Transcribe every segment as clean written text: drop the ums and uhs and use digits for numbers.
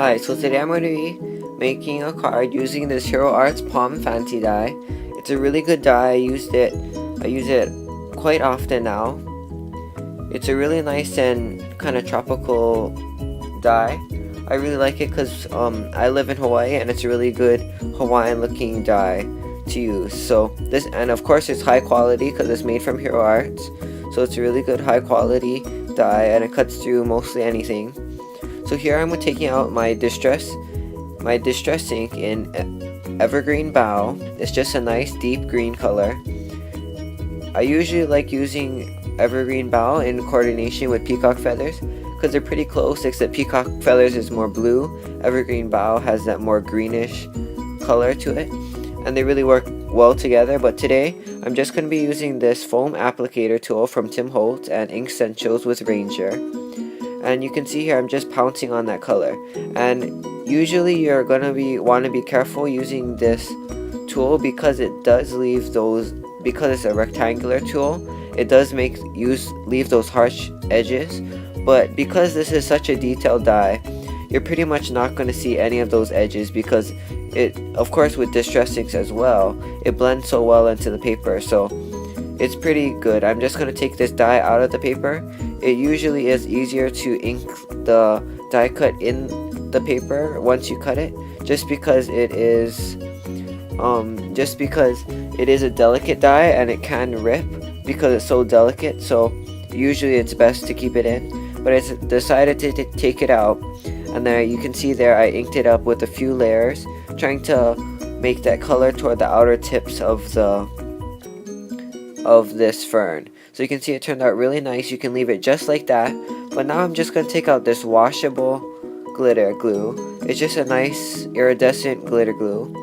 Hi, so today I'm going to be making a card using this Hero Arts Palm Fancy die. It's a really good die. I use it quite often now. It's a really nice and kind of tropical die. I really like it because I live in Hawaii and it's a really good Hawaiian looking die to use. So this, and of course it's high quality because it's made from Hero Arts. So it's a really good high quality die and it cuts through mostly anything. So here I'm taking out my distress ink in Evergreen Bow. It's just a nice deep green color. I usually like using Evergreen Bow in coordination with Peacock Feathers because they're pretty close, except Peacock Feathers is more blue, Evergreen Bow has that more greenish color to it, and they really work well together. But today I'm just going to be using this foam applicator tool from Tim Holtz and Ink Essentials with Ranger. And you can see here I'm just pouncing on that color, and usually you're gonna want to be careful using this tool because it does leave those, because it's a rectangular tool, it does leave those harsh edges. But because this is such a detailed die, you're pretty much not going to see any of those edges because it, of course with distress inks as well, it blends so well into the paper, so it's pretty good. I'm just going to take this die out of the paper. It usually is easier to ink the die cut in the paper once you cut it, just because it is a delicate die and it can rip because it's so delicate. So usually it's best to keep it in, but I decided to take it out, and there you can see there I inked it up with a few layers, trying to make that color toward the outer tips of this fern. So you can see it turned out really nice. You can leave it just like that. But now I'm just going to take out this washable glitter glue. It's just a nice iridescent glitter glue.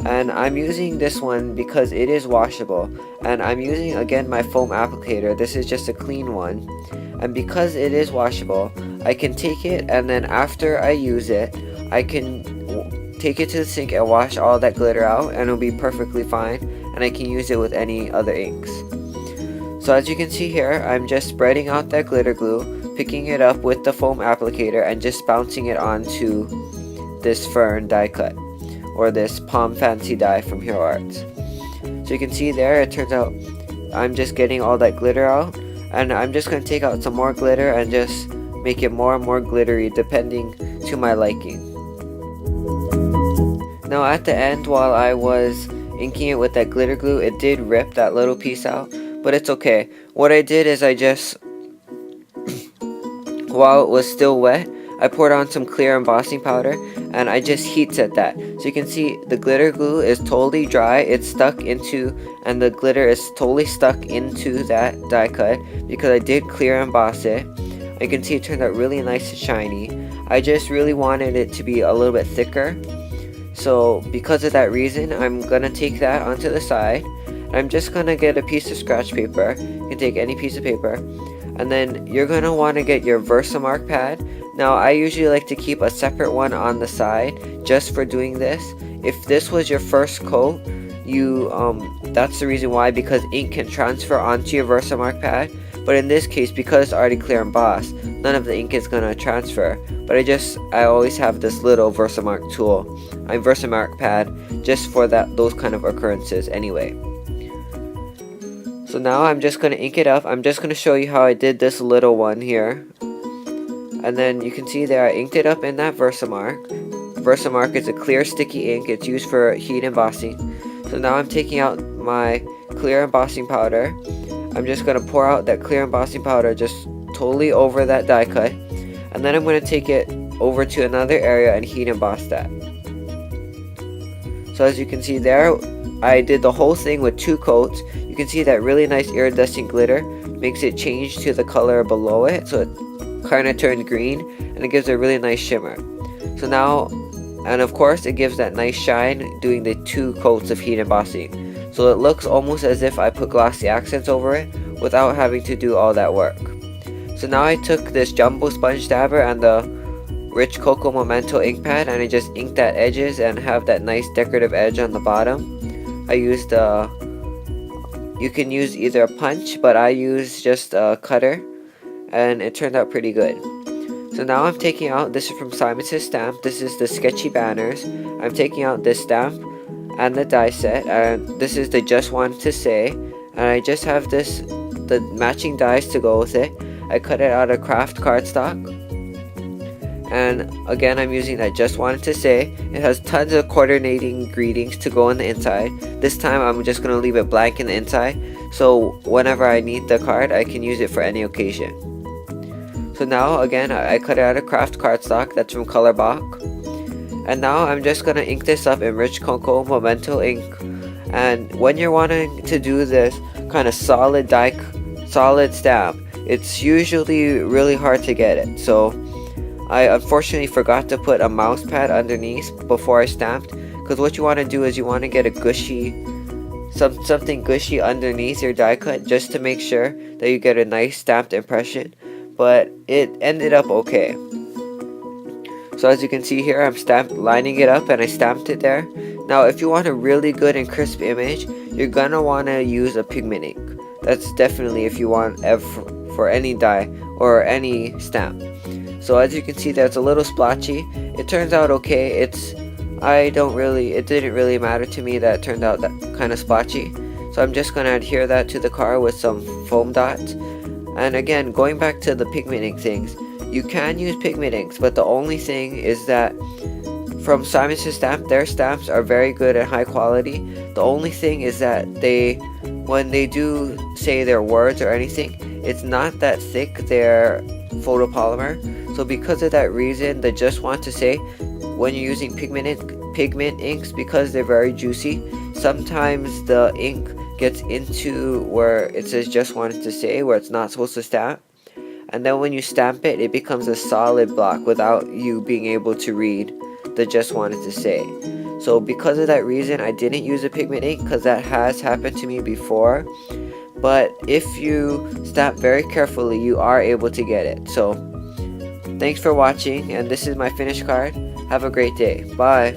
And I'm using this one because it is washable. And I'm using again my foam applicator. This is just a clean one. And because it is washable, I can take it, and then after I use it, I can take it to the sink and wash all that glitter out, and it'll be perfectly fine. And I can use it with any other inks. So as you can see here, I'm just spreading out that glitter glue, picking it up with the foam applicator, and just bouncing it onto this fern die cut, or this Palm Fancy die from Hero Arts. So you can see there, it turns out I'm just getting all that glitter out, and I'm just going to take out some more glitter and just make it more and more glittery depending to my liking. Now at the end, while I was inking it with that glitter glue, it did rip that little piece out, but it's okay. What I did is I just, while it was still wet, I poured on some clear embossing powder and I just heat set that. So you can see the glitter glue is totally dry, it's stuck into, and the glitter is totally stuck into that die cut because I did clear emboss it. You can see it turned out really nice and shiny. I just really wanted it to be a little bit thicker. So because of that reason, I'm gonna take that onto the side. I'm just gonna get a piece of scratch paper. You can take any piece of paper, and then you're gonna want to get your Versamark pad. Now I usually like to keep a separate one on the side just for doing this. If this was your first coat, that's the reason why, because ink can transfer onto your Versamark pad. But in this case, because it's already clear embossed, none of the ink is gonna transfer. But I always have this little Versamark pad just for those kind of occurrences anyway. So now I'm just gonna ink it up. I'm just gonna show you how I did this little one here. And then you can see there I inked it up in that Versamark. Versamark is a clear sticky ink. It's used for heat embossing. So now I'm taking out my clear embossing powder. I'm just going to pour out that clear embossing powder just totally over that die cut. And then I'm going to take it over to another area and heat emboss that. So as you can see there, I did the whole thing with 2 coats. You can see that really nice iridescent glitter makes it change to the color below it. So it kind of turned green and it gives a really nice shimmer. So now, and of course it gives that nice shine doing the 2 coats of heat embossing. So it looks almost as if I put glossy accents over it without having to do all that work. So now I took this jumbo sponge dabber and the Rich Cocoa Memento ink pad, and I just inked that edges and have that nice decorative edge on the bottom. I used you can use either a punch, but I used just a cutter, and it turned out pretty good. So now I'm taking out, this is from Simon Says Stamp, this is the Sketchy Banners. I'm taking out this stamp and the die set, and this is the Just Wanted to Say, and I just have the matching dies to go with it. I cut it out of craft cardstock, and again I'm using that Just Wanted to Say. It has tons of coordinating greetings to go on the inside. This time I'm just going to leave it blank in the inside, so whenever I need the card I can use it for any occasion. So now again I cut it out of craft cardstock, that's from Colorbok. And now I'm just going to ink this up in Rich Cocoa Memento ink. And when you're wanting to do this kind of solid stamp, it's usually really hard to get it. So I unfortunately forgot to put a mouse pad underneath before I stamped, because what you want to do is you want to get a gushy, something gushy underneath your die cut, just to make sure that you get a nice stamped impression. But it ended up okay. So as you can see here, I'm lining it up and I stamped it there. Now if you want a really good and crisp image, you're gonna want to use a pigment ink. That's definitely if you want for any die or any stamp. So as you can see, that's a little splotchy. It turns out okay. It didn't really matter to me that it turned out that kind of splotchy. So I'm just gonna adhere that to the card with some foam dots. And again, going back to the pigment ink things, you can use pigment inks, but the only thing is that from Simon Says Stamp, their stamps are very good and high quality. The only thing is that when they do say their words or anything, it's not that thick, their photopolymer. So because of that reason, the Just Want to Say, when you're using pigment inks, because they're very juicy, sometimes the ink gets into where it says Just Wanted to Say, where it's not supposed to stamp, and then when you stamp it, it becomes a solid block without you being able to read the Just Wanted to Say. So because of that reason, I didn't use a pigment ink, because that has happened to me before. But if you stamp very carefully, you are able to get it. So thanks for watching, and this is my finished card. Have a great day. Bye.